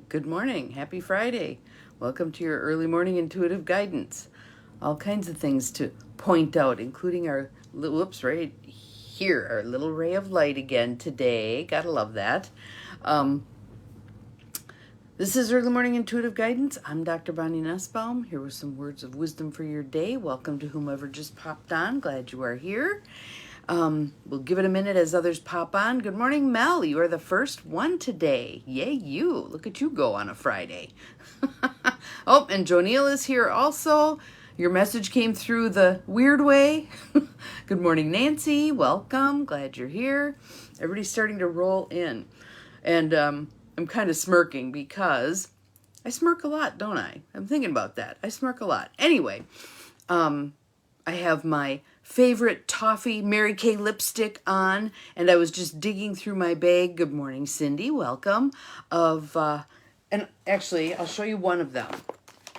Good morning. Happy Friday. Welcome to your early morning intuitive guidance. All kinds of things to point out, including our, whoops, right here, our little ray of light again today. Gotta love that. Um, this is Early Morning Intuitive Guidance. I'm Dr. Bonnie Nussbaum, here with some words of wisdom for your day. Welcome to whomever just popped on. Glad you are here. We'll give it a minute as others pop on. Good morning, Mel. You are the first one today. Yay, you. Look at you go on a Friday. Oh, and Jonil is here also. Your message came through the weird way. Good morning, Nancy. Welcome. Glad you're here. Everybody's starting to roll in. And I'm kind of smirking because I smirk a lot, don't I? I'm thinking about that. I smirk a lot. Anyway, I have my favorite toffee Mary Kay lipstick on, and I was just digging through my bag. Good morning, Cindy. Welcome. And actually, I'll show you one of them.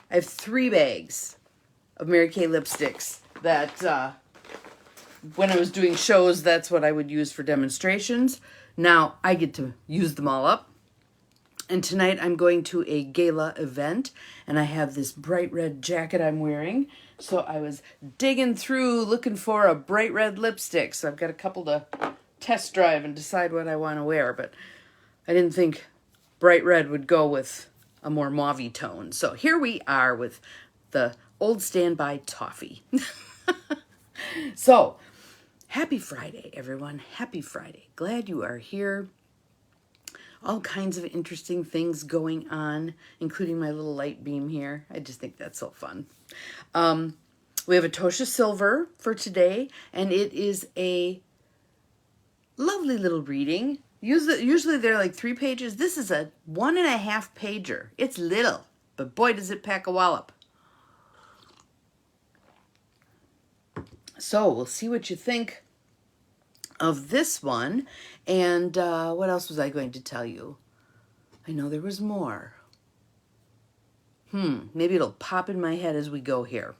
I have 3 bags of Mary Kay lipsticks that when I was doing shows, that's what I would use for demonstrations. Now I get to use them all up. And tonight I'm going to a gala event, and I have this bright red jacket I'm wearing. So I was digging through looking for a bright red lipstick. So I've got a couple to test drive and decide what I want to wear. But I didn't think bright red would go with a more mauve-y tone. So here we are with the old standby toffee. So happy Friday, everyone. Happy Friday. Glad you are here. All kinds of interesting things going on, including my little light beam here. I just think that's so fun. We have a Tosha Silver for today, and it is a lovely little reading. Usually they're like 3 pages. This is a 1.5 pager. It's little, but boy, does it pack a wallop. So we'll see what you think of this one. And what else was I going to tell you? I know there was more. Maybe it'll pop in my head as we go here.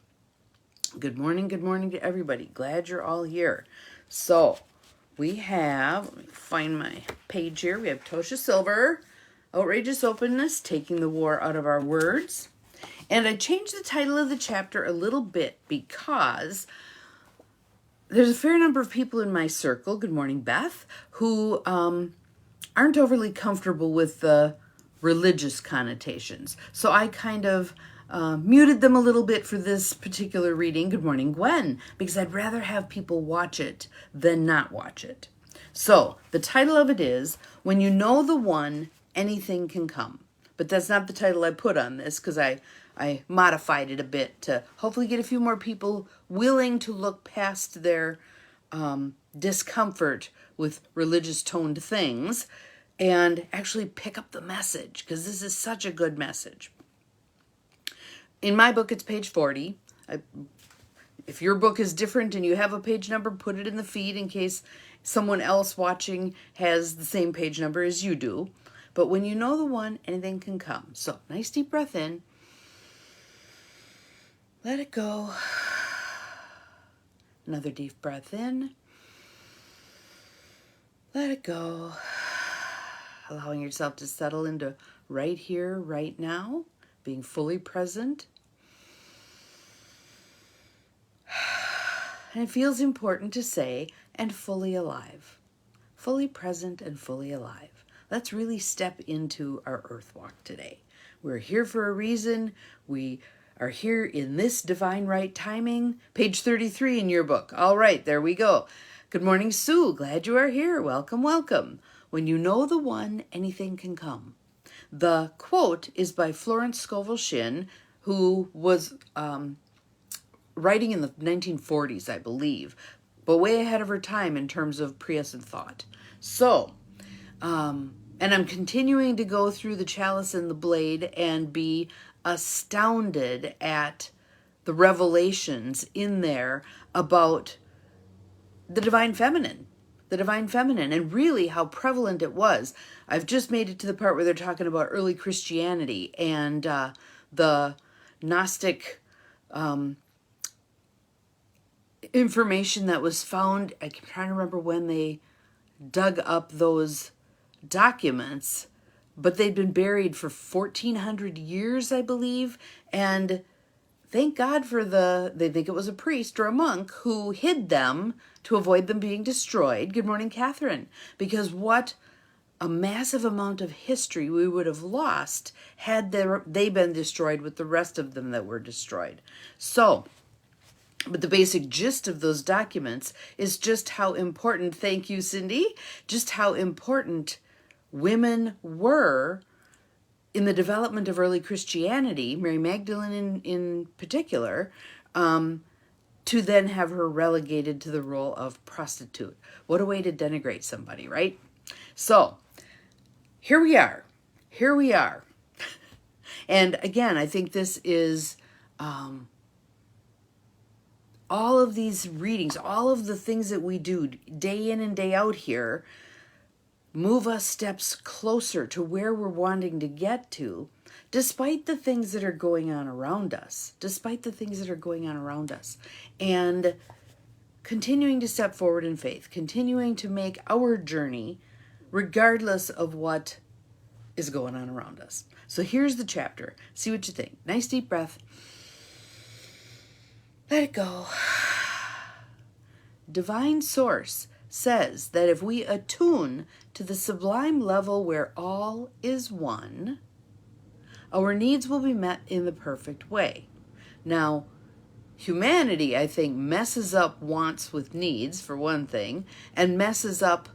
Good morning to everybody. Glad you're all here. So we have, let me find my page here. We have Tosha Silver, Outrageous Openness, Taking the War Out of Our Words. And I changed the title of the chapter a little bit because there's a fair number of people in my circle, good morning, Beth, who aren't overly comfortable with the religious connotations. So I kind of muted them a little bit for this particular reading, good morning, Gwen, because I'd rather have people watch it than not watch it. So the title of it is, When You Know the One, Anything Can Come. But that's not the title I put on this because I modified it a bit to hopefully get a few more people willing to look past their discomfort with religious toned things and actually pick up the message, because this is such a good message. In my book, it's page 40. If your book is different and you have a page number, put it in the feed in case someone else watching has the same page number as you do. But when you know the one, anything can come. So nice deep breath in. Let it go. Another deep breath in. Let it go. Allowing yourself to settle into right here, right now, being fully present. And it feels important to say, and fully alive. Fully present and fully alive. Let's really step into our earth walk today. We're here for a reason. We are here in this divine right timing. Page 33 in your book. All right, there we go. Good morning, Sue. Glad you are here. Welcome, welcome. When you know the one, anything can come. The quote is by Florence Scovel Shinn, who was writing in the 1940s, I believe, but way ahead of her time in terms of prescient thought. So, and I'm continuing to go through the Chalice and the Blade and be astounded at the revelations in there about the divine feminine, and really how prevalent it was. I've just made it to the part where they're talking about early Christianity and the Gnostic information that was found. I'm trying to remember when they dug up those documents but they'd been buried for 1,400 years, I believe, and thank God for they think it was a priest or a monk who hid them to avoid them being destroyed. Good morning, Catherine. Because what a massive amount of history we would have lost had they been destroyed with the rest of them that were destroyed. So, but the basic gist of those documents is just how important, thank you, Cindy, just how important women were in the development of early Christianity, Mary Magdalene in particular, to then have her relegated to the role of prostitute. What a way to denigrate somebody, right? So, here we are. Here we are. And again, I think this is all of these readings, all of the things that we do day in and day out here, move us steps closer to where we're wanting to get to, despite the things that are going on around us, and continuing to step forward in faith, continuing to make our journey regardless of what is going on around us. So here's the chapter. See what you think. Nice deep breath. Let it go. Divine Source says that if we attune to the sublime level where all is one, our needs will be met in the perfect way. Now, humanity, I think, messes up wants with needs, for one thing, and messes up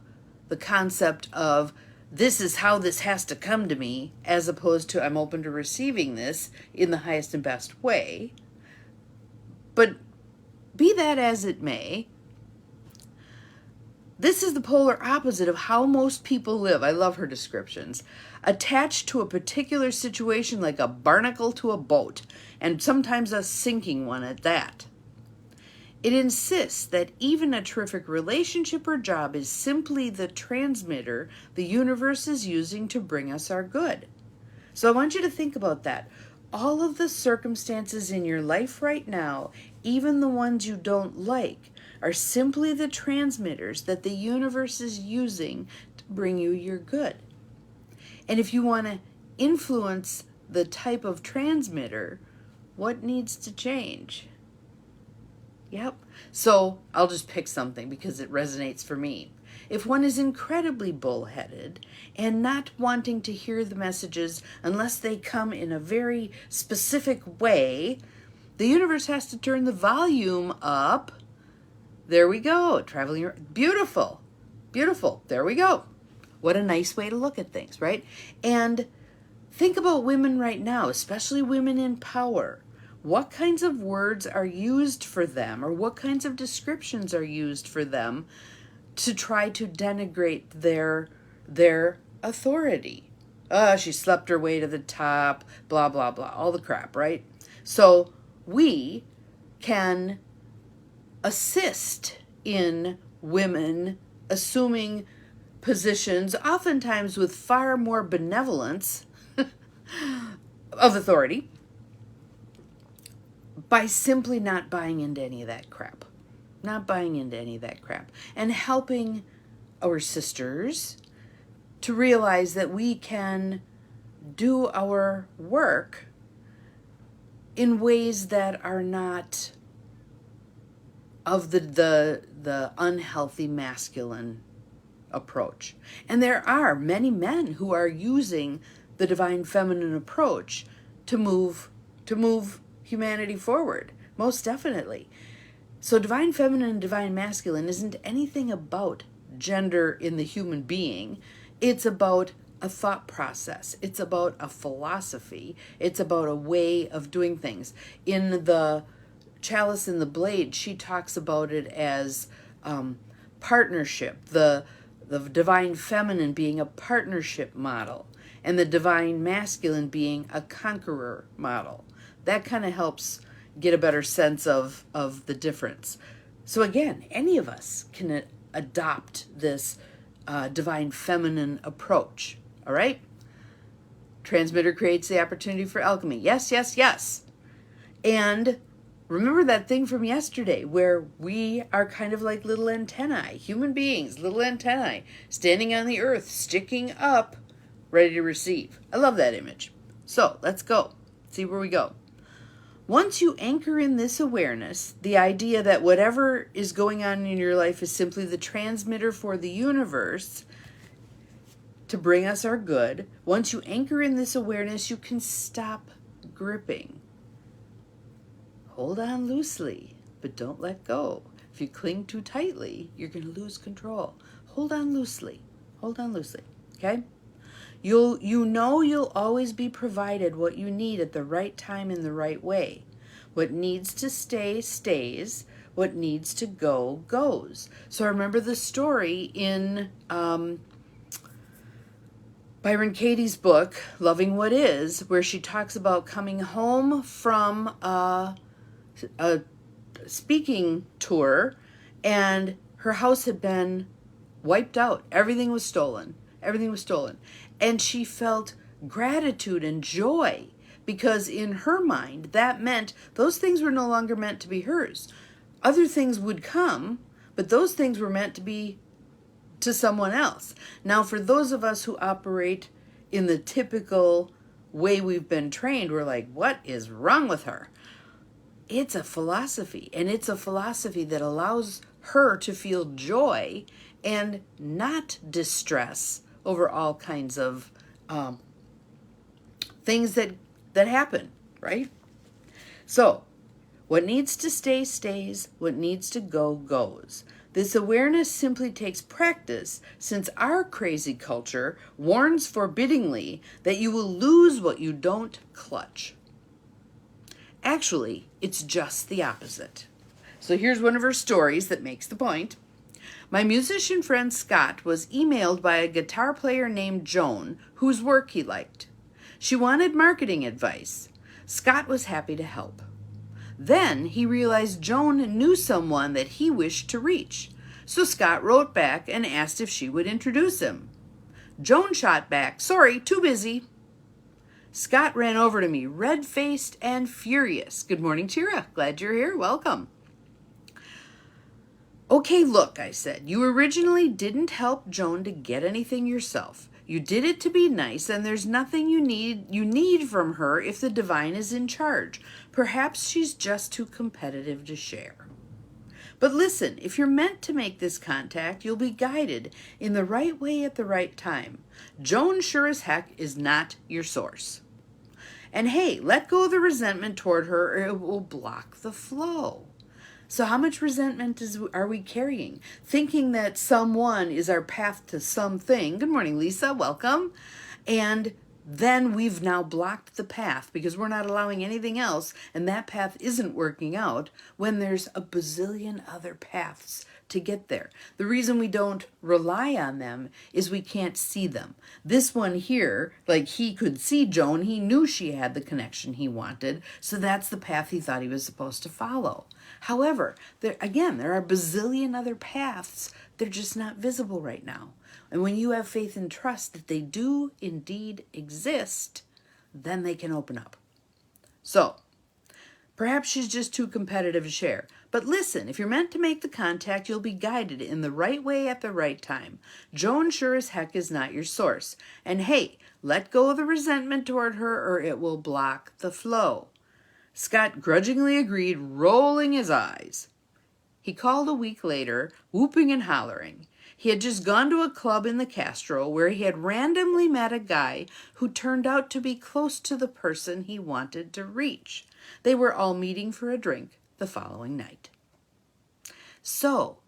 the concept of this is how this has to come to me, as opposed to I'm open to receiving this in the highest and best way. But be that as it may, this is the polar opposite of how most people live. I love her descriptions. Attached to a particular situation like a barnacle to a boat, and sometimes a sinking one at that. It insists that even a terrific relationship or job is simply the transmitter the universe is using to bring us our good. So I want you to think about that. All of the circumstances in your life right now, even the ones you don't like, are simply the transmitters that the universe is using to bring you your good. And if you want to influence the type of transmitter, what needs to change? Yep. So I'll just pick something because it resonates for me. If one is incredibly bullheaded and not wanting to hear the messages unless they come in a very specific way, the universe has to turn the volume up. There we go. Traveling. Beautiful. Beautiful. There we go. What a nice way to look at things, right? And think about women right now, especially women in power. What kinds of words are used for them, or what kinds of descriptions are used for them to try to denigrate their authority? She slept her way to the top, blah, blah, blah, all the crap, right? So we can assist in women assuming positions, oftentimes with far more benevolence of authority, by simply not buying into any of that crap. And helping our sisters to realize that we can do our work in ways that are not of the unhealthy masculine approach. And there are many men who are using the divine feminine approach to move humanity forward, most definitely. So divine feminine and divine masculine isn't anything about gender in the human being. It's about a thought process. It's about a philosophy. It's about a way of doing things. In the Chalice and the Blade, she talks about it as partnership, the divine feminine being a partnership model, and the divine masculine being a conqueror model. That kind of helps get a better sense of the difference. So again, any of us can adopt this divine feminine approach, all right? Transmitter creates the opportunity for alchemy. Yes, yes, yes. And remember that thing from yesterday where we are kind of like little antennae, human beings, little antennae, standing on the earth, sticking up ready to receive. I love that image. So let's go. See where we go. Once you anchor in this awareness, the idea that whatever is going on in your life is simply the transmitter for the universe to bring us our good, once you anchor in this awareness, you can stop gripping. Hold on loosely, but don't let go. If you cling too tightly, you're going to lose control. Hold on loosely. Hold on loosely. Okay? You'll always be provided what you need at the right time in the right way. What needs to stay, stays. What needs to go, goes. So I remember the story in Byron Katie's book, Loving What Is, where she talks about coming home from a speaking tour, and her house had been wiped out. Everything was stolen. Everything was stolen. And she felt gratitude and joy because in her mind, that meant those things were no longer meant to be hers. Other things would come, but those things were meant to be to someone else. Now, for those of us who operate in the typical way we've been trained, we're like, what is wrong with her? It's a philosophy, and it's a philosophy that allows her to feel joy and not distress over all kinds of things that happen, right? So, what needs to stay, stays. What needs to go, goes. This awareness simply takes practice, since our crazy culture warns forbiddingly that you will lose what you don't clutch. Actually, it's just the opposite. So here's one of her stories that makes the point. My musician friend Scott was emailed by a guitar player named Joan, whose work he liked. She wanted marketing advice. Scott was happy to help. Then he realized Joan knew someone that he wished to reach. So Scott wrote back and asked if she would introduce him. Joan shot back, "Sorry, too busy." Scott ran over to me, red-faced and furious. "Good morning, Tira. Glad you're here. Welcome." "Okay, look," I said, "you originally didn't help Joan to get anything yourself. You did it to be nice, and there's nothing you need from her if the divine is in charge. Perhaps she's just too competitive to share. But listen, if you're meant to make this contact, you'll be guided in the right way at the right time. Joan sure as heck is not your source. And hey, let go of the resentment toward her or it will block the flow." So how much resentment are we carrying? Thinking that someone is our path to something. Good morning, Lisa. Welcome. And then we've now blocked the path because we're not allowing anything else, and that path isn't working out when there's a bazillion other paths to get there. The reason we don't rely on them is we can't see them. This one here, like he could see Joan, he knew she had the connection he wanted, so that's the path he thought he was supposed to follow. However, there are a bazillion other paths. They're just not visible right now. And when you have faith and trust that they do indeed exist, then they can open up. So, perhaps she's just too competitive to share. But listen, if you're meant to make the contact, you'll be guided in the right way at the right time. Joan sure as heck is not your source. And hey, let go of the resentment toward her or it will block the flow. Scott grudgingly agreed, rolling his eyes. He called a week later, whooping and hollering. He had just gone to a club in the Castro where he had randomly met a guy who turned out to be close to the person he wanted to reach. They were all meeting for a drink the following night. So,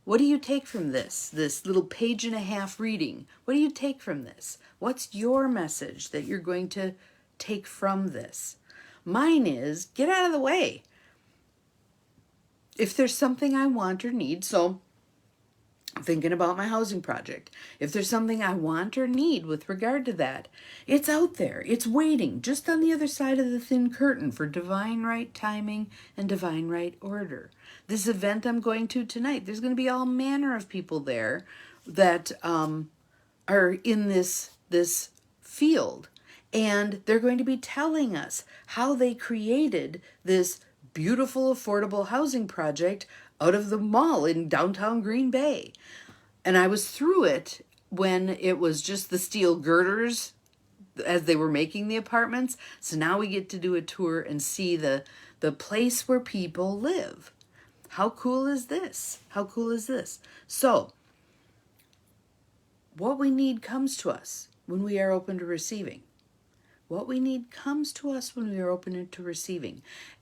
what do you take from this little page and a half reading? What do you take from this? What's your message that you're going to take from this? Mine is, get out of the way. If there's something I want or need, so I'm thinking about my housing project. If there's something I want or need with regard to that, it's out there. It's waiting just on the other side of the thin curtain for divine right timing and divine right order. This event I'm going to tonight, there's going to be all manner of people there that are in this field. And they're going to be telling us how they created this beautiful, affordable housing project out of the mall in downtown Green Bay. And I was through it when it was just the steel girders as they were making the apartments. So now we get to do a tour and see the place where people live. How cool is this? How cool is this? So what we need comes to us when we are open to receiving. What we need comes to us when we are open to receiving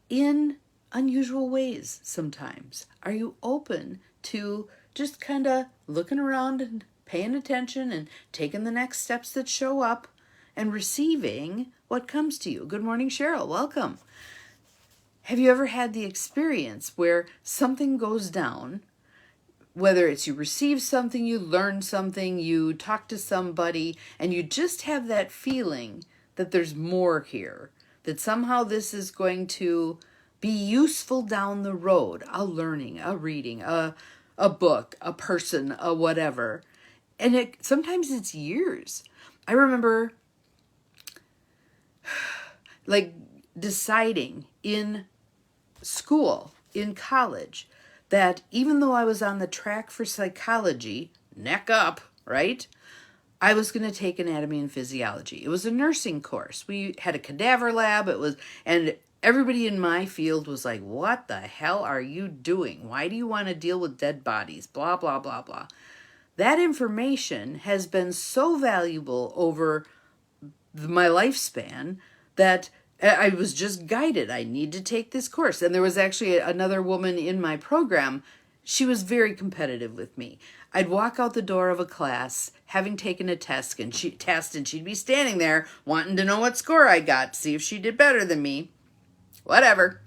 in unusual ways sometimes. Are you open to just kind of looking around and paying attention and taking the next steps that show up and receiving what comes to you? Good morning, Cheryl. Welcome. Have you ever had the experience where something goes down, whether it's you receive something, you learn something, you talk to somebody, and you just have that feeling that there's more here, that somehow this is going to be useful down the road, a learning, a reading, a book, a person, a whatever. And sometimes it's years. I remember like deciding in school, in college, that even though I was on the track for psychology, neck up, right? I was going to take anatomy and physiology. It was a nursing course. We had a cadaver lab. And everybody in my field was like, what the hell are you doing? Why do you want to deal with dead bodies? Blah, blah, blah, blah. That information has been so valuable over my lifespan that I was just guided. I need to take this course. And there was actually another woman in my program. She was very competitive with me. I'd walk out the door of a class having taken a test, and she'd be standing there wanting to know what score I got, to see if she did better than me. Whatever.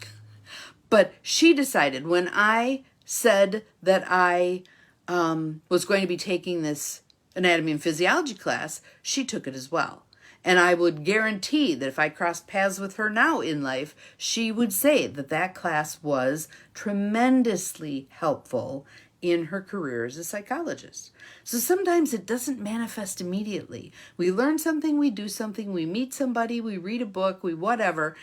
But she decided when I said that I was going to be taking this anatomy and physiology class, she took it as well. And I would guarantee that if I crossed paths with her now in life, she would say that class was tremendously helpful in her career as a psychologist. So sometimes it doesn't manifest immediately. We learn something, we do something, we meet somebody, we read a book, we whatever,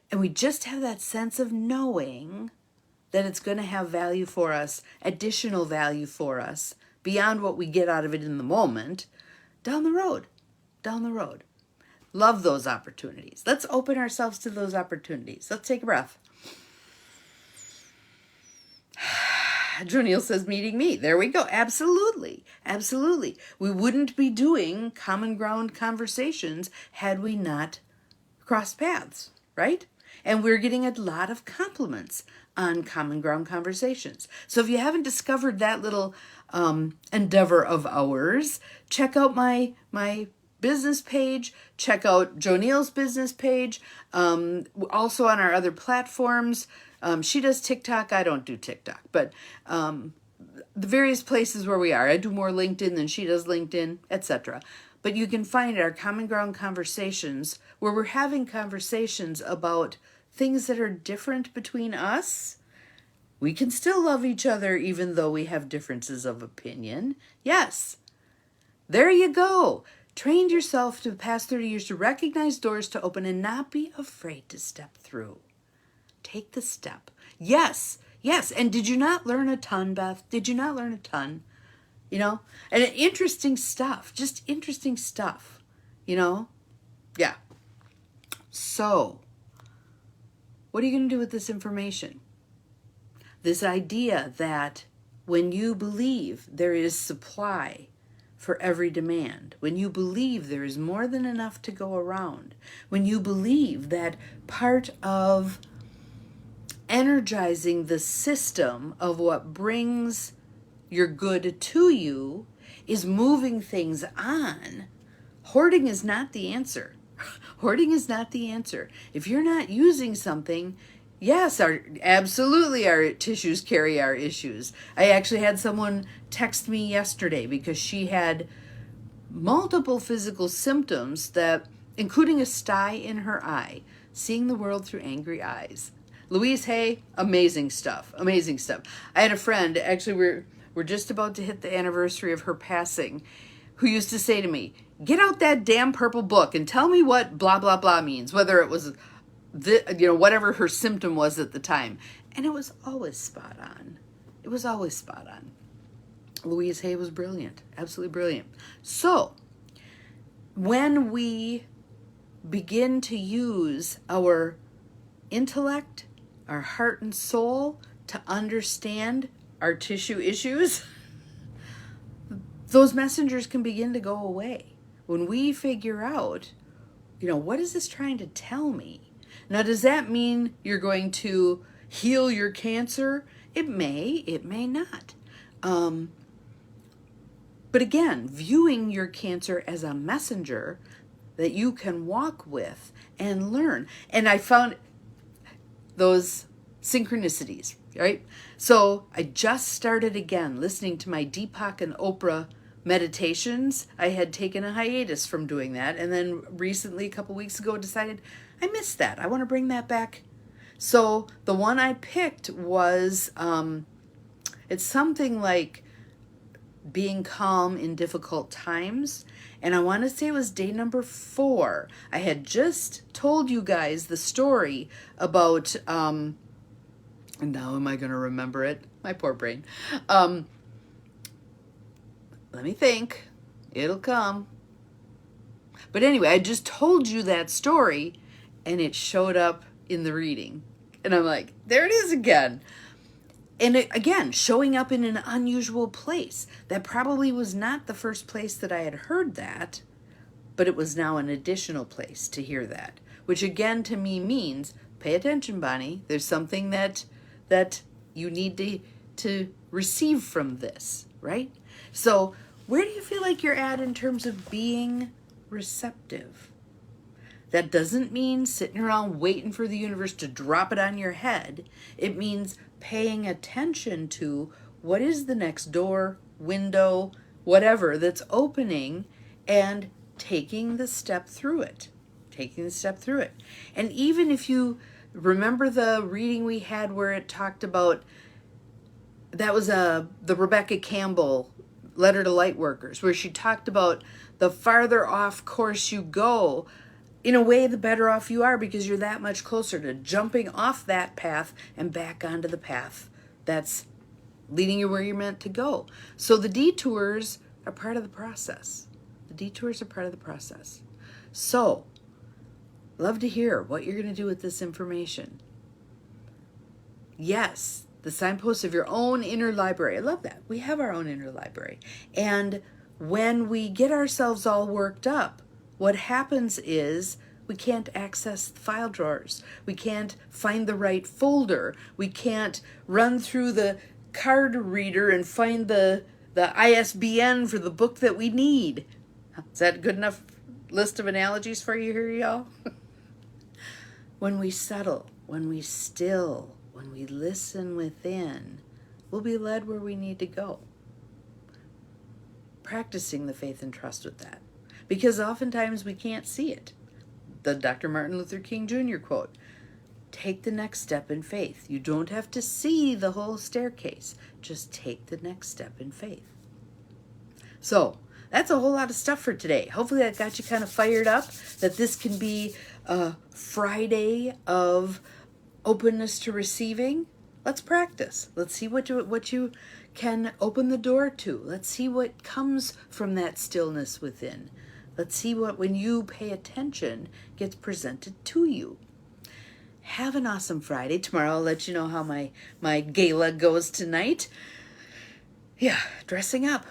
and we just have that sense of knowing that it's going to have value for us, additional value for us, beyond what we get out of it in the moment, down the road. Love those opportunities. Let's open ourselves to those opportunities. Let's take a breath. Jonil says, meeting me. There we go. Absolutely. Absolutely. We wouldn't be doing common ground conversations had we not crossed paths, right? And we're getting a lot of compliments on common ground conversations. So if you haven't discovered that little endeavor of ours, check out my business page, check out Jonil's business page, also on our other platforms. She does TikTok, I don't do TikTok, but the various places where we are. I do more LinkedIn than she does LinkedIn, etc. But you can find our Common Ground Conversations where we're having conversations about things that are different between us. We can still love each other even though we have differences of opinion. Yes, there you go. Trained yourself to the past 30 years to recognize doors to open and not be afraid to step through. Take the step. Yes. And did you not learn a ton, Beth? Did you not learn a ton? You know? And interesting stuff. Just interesting stuff. You know? Yeah. So, what are you going to do with this information? This idea that when you believe there is supply for every demand, when you believe there is more than enough to go around, when you believe that part of energizing the system of what brings your good to you is moving things on, hoarding is not the answer. Hoarding is not the answer. If you're not using something, yes, absolutely our tissues carry our issues. I actually had someone text me yesterday because she had multiple physical symptoms that, including a sty in her eye, seeing the world through angry eyes. Louise Hay, amazing stuff. I had a friend, actually we're just about to hit the anniversary of her passing, who used to say to me, get out that damn purple book and tell me what blah, blah, blah means, whether it was whatever her symptom was at the time. And it was always spot on. Louise Hay was brilliant, absolutely brilliant. So, when we begin to use our intellect, our heart and soul to understand our tissue issues, those messengers can begin to go away. When we figure out, what is this trying to tell me? Now, does that mean you're going to heal your cancer? It may not. But again, viewing your cancer as a messenger that you can walk with and learn. And I found those synchronicities, right? So I just started again listening to my Deepak and Oprah meditations. I had taken a hiatus from doing that. And then recently, a couple weeks ago, decided I missed that. I want to bring that back. So the one I picked was, it's something like being calm in difficult times. And I want to say it was day number 4. I had just told you guys the story about, and now am I going to remember it? My poor brain. Let me think. It'll come. But anyway, I just told you that story and it showed up in the reading. And I'm like, there it is again. And again, showing up in an unusual place. That probably was not the first place that I had heard that, but it was now an additional place to hear that. Which again to me means, pay attention, Bonnie. There's something that you need to receive from this, right? So where do you feel like you're at in terms of being receptive? That doesn't mean sitting around waiting for the universe to drop it on your head. It means paying attention to what is the next door, window, whatever that's opening, and taking the step through it. And even if you remember the reading we had where it talked about, that was the Rebecca Campbell Letter to Lightworkers, where she talked about the farther off course you go, in a way, the better off you are, because you're that much closer to jumping off that path and back onto the path that's leading you where you're meant to go. So the detours are part of the process. So, love to hear what you're going to do with this information. Yes, the signposts of your own inner library. I love that. We have our own inner library. And when we get ourselves all worked up, what happens is we can't access the file drawers. We can't find the right folder. We can't run through the card reader and find the ISBN for the book that we need. Is that a good enough list of analogies for you here, y'all? When we settle, when we still, when we listen within, we'll be led where we need to go. Practicing the faith and trust with that. Because oftentimes we can't see it. The Dr. Martin Luther King Jr. quote, take the next step in faith. You don't have to see the whole staircase. Just take the next step in faith. So that's a whole lot of stuff for today. Hopefully that got you kind of fired up, that this can be a Friday of openness to receiving. Let's practice. Let's see what you can open the door to. Let's see what comes from that stillness within. Let's see what, when you pay attention, gets presented to you. Have an awesome Friday. Tomorrow I'll let you know how my gala goes tonight. Yeah, dressing up.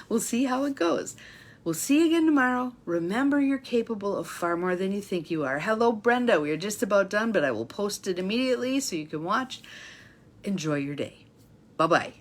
We'll see how it goes. We'll see you again tomorrow. Remember, you're capable of far more than you think you are. Hello, Brenda. We are just about done, but I will post it immediately so you can watch. Enjoy your day. Bye-bye.